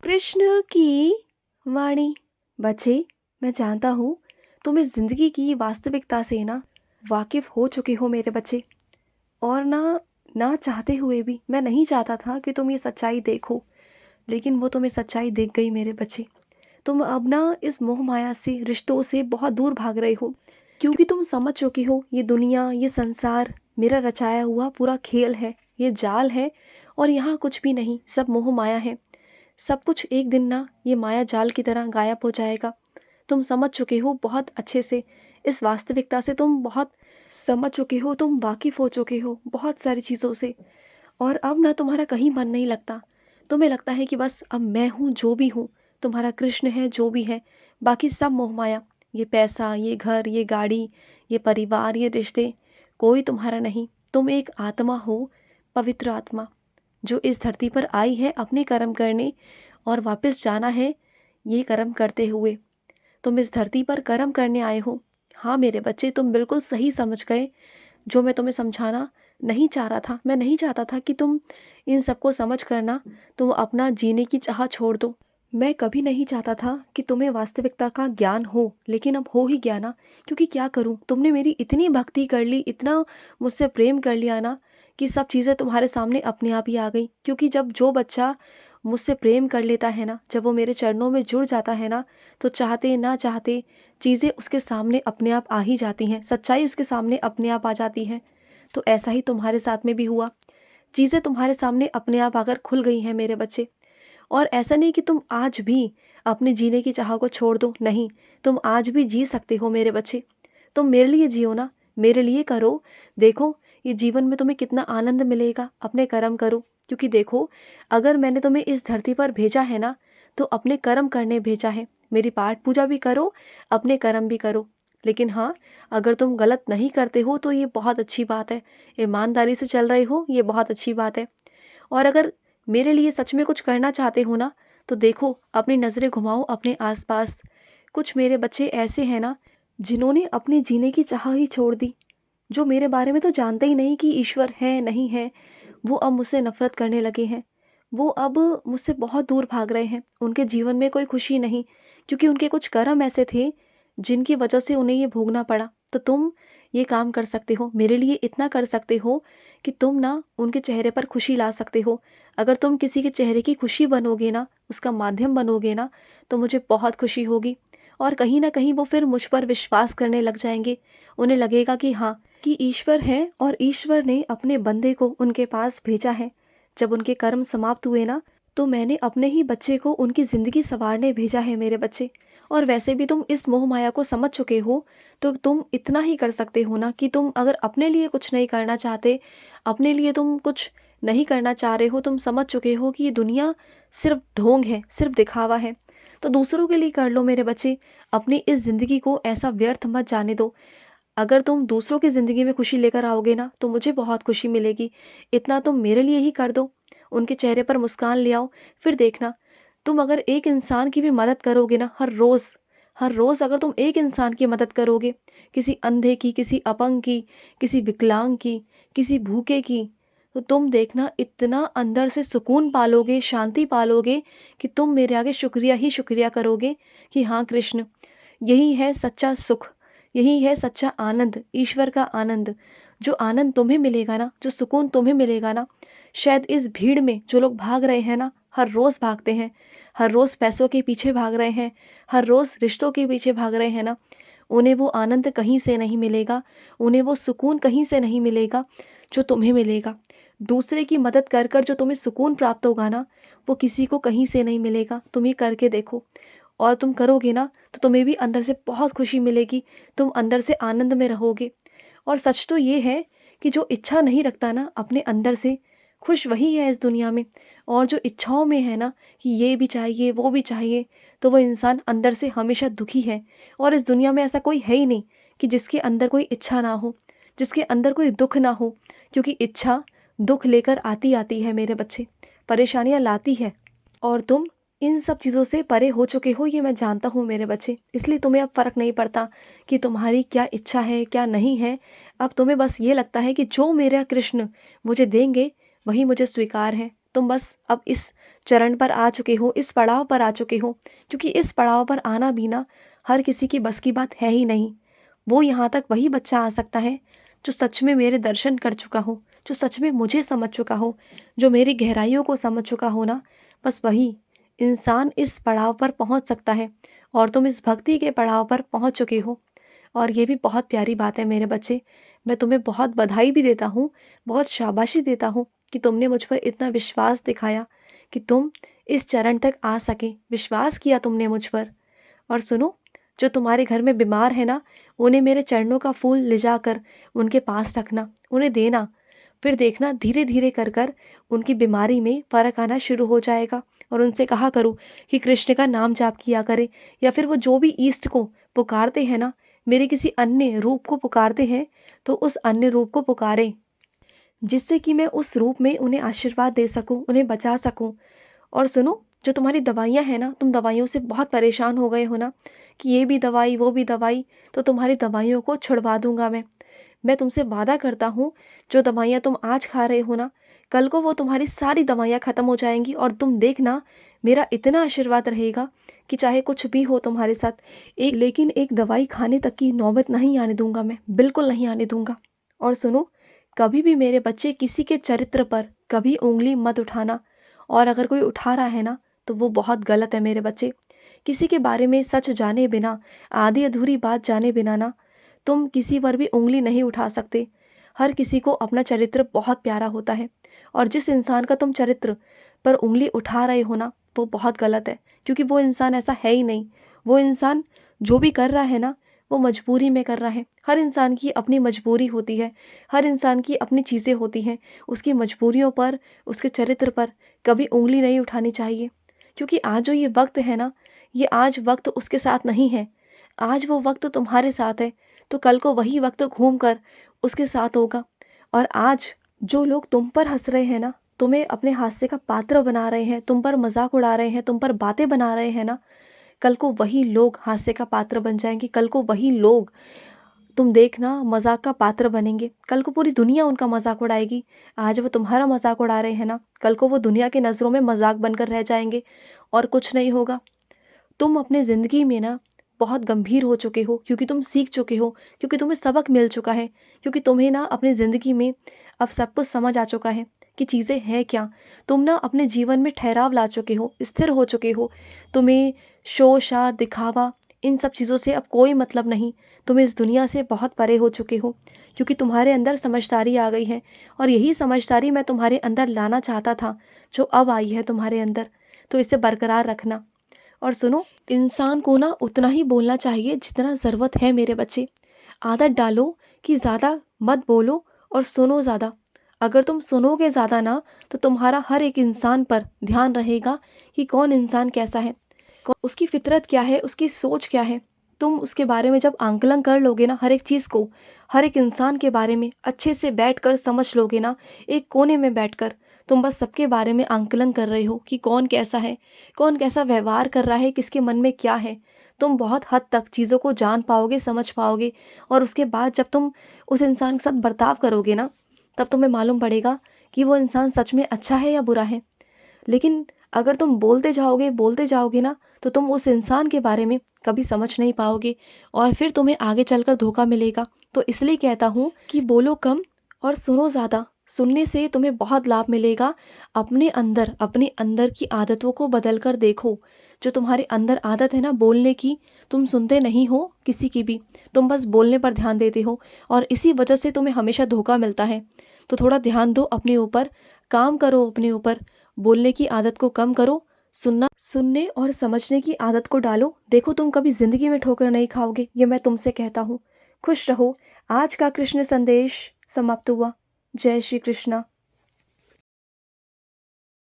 कृष्ण की वाणी। बच्चे, मैं जानता हूँ तुम इस जिंदगी की वास्तविकता से ना वाकिफ हो चुके हो मेरे बच्चे। और ना ना चाहते हुए भी मैं नहीं चाहता था कि तुम ये सच्चाई देखो, लेकिन वो तुम्हें सच्चाई दिख गई मेरे बच्चे। तुम अब ना इस मोह माया से, रिश्तों से बहुत दूर भाग रहे हो, क्योंकि तुम समझ चुके हो ये दुनिया, ये संसार मेरा रचाया हुआ पूरा खेल है, ये जाल है। और यहाँ कुछ भी नहीं, सब मोह माया है। सब कुछ एक दिन ना ये माया जाल की तरह गायब हो जाएगा। तुम समझ चुके हो बहुत अच्छे से, इस वास्तविकता से तुम बहुत समझ चुके हो, तुम वाकिफ़ हो चुके हो बहुत सारी चीज़ों से। और अब ना तुम्हारा कहीं मन नहीं लगता। तुम्हें लगता है कि बस अब मैं हूँ जो भी हूँ, तुम्हारा कृष्ण है जो भी है, बाकी सब मोह माया। ये पैसा, ये घर, ये गाड़ी, ये परिवार, ये रिश्ते, कोई तुम्हारा नहीं। तुम एक आत्मा हो, पवित्र आत्मा, जो इस धरती पर आई है अपने कर्म करने और वापस जाना है ये कर्म करते हुए। तुम इस धरती पर कर्म करने आए हो। हाँ मेरे बच्चे, तुम बिल्कुल सही समझ गए। जो मैं तुम्हें समझाना नहीं चाह रहा था, मैं नहीं चाहता था कि तुम इन सबको समझ कर ना तुम अपना जीने की चाह छोड़ दो। मैं कभी नहीं चाहता था कि तुम्हें वास्तविकता का ज्ञान हो, लेकिन अब हो ही गया ना। क्योंकि क्या करूं, तुमने मेरी इतनी भक्ति कर ली, इतना मुझसे प्रेम कर लिया ना, कि सब चीज़ें तुम्हारे सामने अपने आप ही आ गई। क्योंकि जब जो बच्चा मुझसे प्रेम कर लेता है ना, जब वो मेरे चरणों में जुड़ जाता है ना, तो चाहते ना चाहते चीज़ें उसके सामने अपने आप आ ही जाती हैं, सच्चाई उसके सामने अपने आप आ जाती है। तो ऐसा ही तुम्हारे साथ में भी हुआ। चीज़ें तुम्हारे सामने अपने आप आकर खुल गई हैं मेरे बच्चे। और ऐसा नहीं कि तुम आज भी अपने जीने की चाह को छोड़ दो, नहीं, तुम आज भी जी सकते हो मेरे बच्चे। तुम मेरे लिए जियो ना, मेरे लिए करो। देखो ये जीवन में तुम्हें कितना आनंद मिलेगा, अपने कर्म करो। क्योंकि देखो, अगर मैंने तुम्हें इस धरती पर भेजा है ना, तो अपने कर्म करने भेजा है। मेरी पाठ पूजा भी करो, अपने कर्म भी करो। लेकिन हाँ, अगर तुम गलत नहीं करते हो तो ये बहुत अच्छी बात है। ईमानदारी से चल रहे हो, ये बहुत अच्छी बात है। और अगर मेरे लिए सच में कुछ करना चाहते हो ना, तो देखो अपनी नज़रें घुमाओ अपने आसपास। कुछ मेरे बच्चे ऐसे हैं ना, जिन्होंने अपने जीने की चाह ही छोड़ दी, जो मेरे बारे में तो जानते ही नहीं कि ईश्वर है नहीं है। वो अब मुझसे नफरत करने लगे हैं। वो अब मुझसे बहुत दूर भाग रहे हैं। उनके जीवन में कोई खुशी नहीं, क्योंकि उनके कुछ कर्म ऐसे थे जिनकी वजह से उन्हें ये भोगना पड़ा। तो तुम ये काम कर सकते हो, मेरे लिए इतना कर सकते हो कि तुम ना उनके चेहरे पर खुशी ला सकते हो। अगर तुम किसी के चेहरे की खुशी बनोगे ना, उसका माध्यम बनोगे ना, तो मुझे बहुत खुशी होगी। और कहीं ना कहीं वो फिर मुझ पर विश्वास करने लग जाएंगे। उन्हें लगेगा कि हाँ, कि ईश्वर है और ईश्वर ने अपने बंदे को उनके पास भेजा है। जब उनके कर्म समाप्त हुए ना, तो मैंने अपने ही बच्चे को उनकी ज़िंदगी संवारने भेजा है मेरे बच्चे। और वैसे भी तुम इस मोह माया को समझ चुके हो, तो तुम इतना ही कर सकते हो ना कि तुम अगर अपने लिए कुछ नहीं करना चाहते, अपने लिए तुम कुछ नहीं करना चाह रहे हो, तुम समझ चुके हो कि ये दुनिया सिर्फ ढोंग है, सिर्फ दिखावा है, तो दूसरों के लिए कर लो मेरे बच्चे। अपनी इस ज़िंदगी को ऐसा व्यर्थ मत जाने दो। अगर तुम दूसरों की ज़िंदगी में खुशी लेकर आओगे ना, तो मुझे बहुत खुशी मिलेगी। इतना तुम मेरे लिए ही कर दो, उनके चेहरे पर मुस्कान ले आओ। फिर देखना, तुम अगर एक इंसान की भी मदद करोगे ना, हर रोज़ अगर तुम एक इंसान की मदद करोगे, किसी अंधे की, किसी अपंग की, किसी विकलांग की, किसी भूखे की, तो तुम देखना इतना अंदर से सुकून पालोगे, शांति पालोगे, कि तुम मेरे आगे शुक्रिया ही शुक्रिया करोगे कि हाँ कृष्ण, यही है सच्चा सुख, यही है सच्चा आनंद, ईश्वर का आनंद। जो आनंद तुम्हें मिलेगा ना, जो सुकून तुम्हें मिलेगा ना, शायद इस भीड़ में जो लोग भाग रहे हैं ना, हर रोज़ भागते हैं, हर रोज़ पैसों के पीछे भाग रहे हैं, हर रोज़ रिश्तों के पीछे भाग रहे हैं ना, उन्हें वो आनंद कहीं से नहीं मिलेगा, उन्हें वो सुकून कहीं से नहीं मिलेगा जो तुम्हें मिलेगा। दूसरे की मदद कर कर जो तुम्हें सुकून प्राप्त होगा ना, वो किसी को कहीं से नहीं मिलेगा। तुम ये करके देखो, और तुम करोगे ना, तो तुम्हें भी अंदर से बहुत खुशी मिलेगी, तुम अंदर से आनंद में रहोगे। और सच तो ये है कि जो इच्छा नहीं रखता ना अपने अंदर से, खुश वही है इस दुनिया में। और जो इच्छाओं में है ना, कि ये भी चाहिए वो भी चाहिए, तो वो इंसान अंदर से हमेशा दुखी है। और इस दुनिया में ऐसा कोई है ही नहीं कि जिसके अंदर कोई इच्छा ना हो, जिसके अंदर कोई दुख ना हो। क्योंकि इच्छा दुख लेकर आती आती है मेरे बच्चे, परेशानियाँ लाती है। और तुम इन सब चीज़ों से परे हो चुके हो, ये मैं जानता हूँ मेरे बच्चे। इसलिए तुम्हें अब फ़र्क नहीं पड़ता कि तुम्हारी क्या इच्छा है क्या नहीं है। अब तुम्हें बस ये लगता है कि जो मेरा कृष्ण मुझे देंगे वही मुझे स्वीकार है। तुम बस अब इस चरण पर आ चुके हो, इस पड़ाव पर आ चुके हो, क्योंकि इस पड़ाव पर आना भी ना हर किसी की बस की बात है ही नहीं। वो यहाँ तक वही बच्चा आ सकता है जो सच में मेरे दर्शन कर चुका हो, जो सच में मुझे समझ चुका हो, जो मेरी गहराइयों को समझ चुका हो ना, बस वही इंसान इस पड़ाव पर पहुँच सकता है। और तुम इस भक्ति के पड़ाव पर पहुँच चुके हो, और ये भी बहुत प्यारी बात है मेरे बच्चे। मैं तुम्हें बहुत बधाई भी देता हूँ, बहुत शाबाशी देता हूँ कि तुमने मुझ पर इतना विश्वास दिखाया कि तुम इस चरण तक आ सके। विश्वास किया तुमने मुझ पर। और सुनो, जो तुम्हारे घर में बीमार है ना, उन्हें मेरे चरणों का फूल ले जाकर उनके पास रखना, उन्हें देना। फिर देखना धीरे धीरे कर कर उनकी बीमारी में फ़र्क आना शुरू हो जाएगा। और उनसे कहा करो कि कृष्ण का नाम जाप किया करे, या फिर वो जो भी ईष्ट को पुकारते हैं ना, मेरे किसी अन्य रूप को पुकारते हैं, तो उस अन्य रूप को पुकारें, जिससे कि मैं उस रूप में उन्हें आशीर्वाद दे सकूं, उन्हें बचा सकूं। और सुनो, जो तुम्हारी दवाइयाँ हैं ना, तुम दवाइयों से बहुत परेशान हो गए हो ना, कि ये भी दवाई वो भी दवाई, तो तुम्हारी दवाइयों को छुड़वा दूंगा मैं तुमसे वादा करता हूँ, जो दवाइयाँ तुम आज खा रहे हो ना, कल को वो तुम्हारी सारी दवाइयाँ ख़त्म हो जाएंगी। और तुम देखना, मेरा इतना आशीर्वाद रहेगा कि चाहे कुछ भी हो तुम्हारे साथ, लेकिन एक दवाई खाने तक की नौबत नहीं आने दूंगा मैं, बिल्कुल नहीं आने दूंगा। और सुनो, कभी भी मेरे बच्चे किसी के चरित्र पर कभी उंगली मत उठाना। और अगर कोई उठा रहा है ना, तो वो बहुत गलत है मेरे बच्चे। किसी के बारे में सच जाने बिना, आधी अधूरी बात जाने बिना ना, तुम किसी पर भी उंगली नहीं उठा सकते। हर किसी को अपना चरित्र बहुत प्यारा होता है, और जिस इंसान का तुम चरित्र पर उंगली उठा रहे हो ना, वो बहुत गलत है, क्योंकि वो इंसान ऐसा है ही नहीं। वो इंसान जो भी कर रहा है ना, वो मजबूरी में कर रहा है। हर इंसान की अपनी मजबूरी होती है, हर इंसान की अपनी चीज़ें होती हैं। उसकी मजबूरियों पर, उसके चरित्र पर कभी उंगली नहीं उठानी चाहिए, क्योंकि आज जो ये वक्त है ना, ये आज वक्त उसके साथ नहीं है। आज वो वक्त तुम्हारे साथ है, तो कल को वही वक्त घूम कर उसके साथ होगा। और आज जो लोग तुम पर हंस रहे हैं ना, तुम्हें अपने हास्य का पात्र बना रहे हैं, तुम पर मजाक उड़ा रहे हैं, तुम पर बातें बना रहे हैं ना, कल को वही लोग हास्य का पात्र बन जाएंगे। कल को वही लोग, तुम देखना, मजाक का पात्र बनेंगे। कल को पूरी दुनिया उनका मजाक उड़ाएगी। आज वो तुम्हारा मजाक उड़ा रहे हैं ना, कल को वो दुनिया की नज़रों में मजाक बनकर रह जाएंगे, और कुछ नहीं होगा। तुम अपने ज़िंदगी में ना बहुत गंभीर हो चुके हो, क्योंकि तुम सीख चुके हो, क्योंकि तुम्हें सबक मिल चुका है, क्योंकि तुम्हें ना अपनी ज़िंदगी में अब सब कुछ समझ आ चुका है कि चीज़ें हैं क्या। तुम ना अपने जीवन में ठहराव ला चुके हो, स्थिर हो चुके हो। तुम्हें शो शा दिखावा, इन सब चीज़ों से अब कोई मतलब नहीं। तुम इस दुनिया से बहुत परे हो चुके हो, क्योंकि तुम्हारे अंदर समझदारी आ गई है। और यही समझदारी मैं तुम्हारे अंदर लाना चाहता था, जो अब आई है तुम्हारे अंदर। तो इसे बरकरार रखना। और सुनो, इंसान को ना उतना ही बोलना चाहिए जितना ज़रूरत है मेरे बच्चे। आदत डालो कि ज़्यादा मत बोलो और सुनो ज़्यादा। अगर तुम सुनोगे ज़्यादा ना, तो तुम्हारा हर एक इंसान पर ध्यान रहेगा कि कौन इंसान कैसा है, उसकी फितरत क्या है, उसकी सोच क्या है। तुम उसके बारे में जब आंकलन कर लोगे ना, हर एक चीज़ को, हर एक इंसान के बारे में अच्छे से बैठकर समझ लोगे ना, एक कोने में बैठकर तुम बस सबके बारे में आंकलन कर रहे हो कि कौन कैसा है, कौन कैसा व्यवहार कर रहा है, किसके मन में क्या है। तुम बहुत हद तक चीज़ों को जान पाओगे, समझ पाओगे। और उसके बाद जब तुम उस इंसान के साथ बर्ताव करोगे ना, तब तुम्हें मालूम पड़ेगा कि वो इंसान सच में अच्छा है या बुरा है। लेकिन अगर तुम बोलते जाओगे ना, तो तुम उस इंसान के बारे में कभी समझ नहीं पाओगे, और फिर तुम्हें आगे चलकर धोखा मिलेगा। तो इसलिए कहता हूँ कि बोलो कम और सुनो ज़्यादा। सुनने से तुम्हें बहुत लाभ मिलेगा। अपने अंदर की आदतों को बदल कर देखो। जो तुम्हारे अंदर आदत है ना बोलने की, तुम सुनते नहीं हो किसी की भी, तुम बस बोलने पर ध्यान देते हो, और इसी वजह से तुम्हें हमेशा धोखा मिलता है। तो थोड़ा ध्यान दो अपने ऊपर, काम करो अपने ऊपर। बोलने की आदत को कम करो, सुनने और समझने की आदत को डालो। देखो, तुम कभी जिंदगी में ठोकर नहीं खाओगे, ये मैं तुमसे कहता हूँ। खुश रहो। आज का कृष्ण संदेश समाप्त हुआ। जय श्री कृष्णा।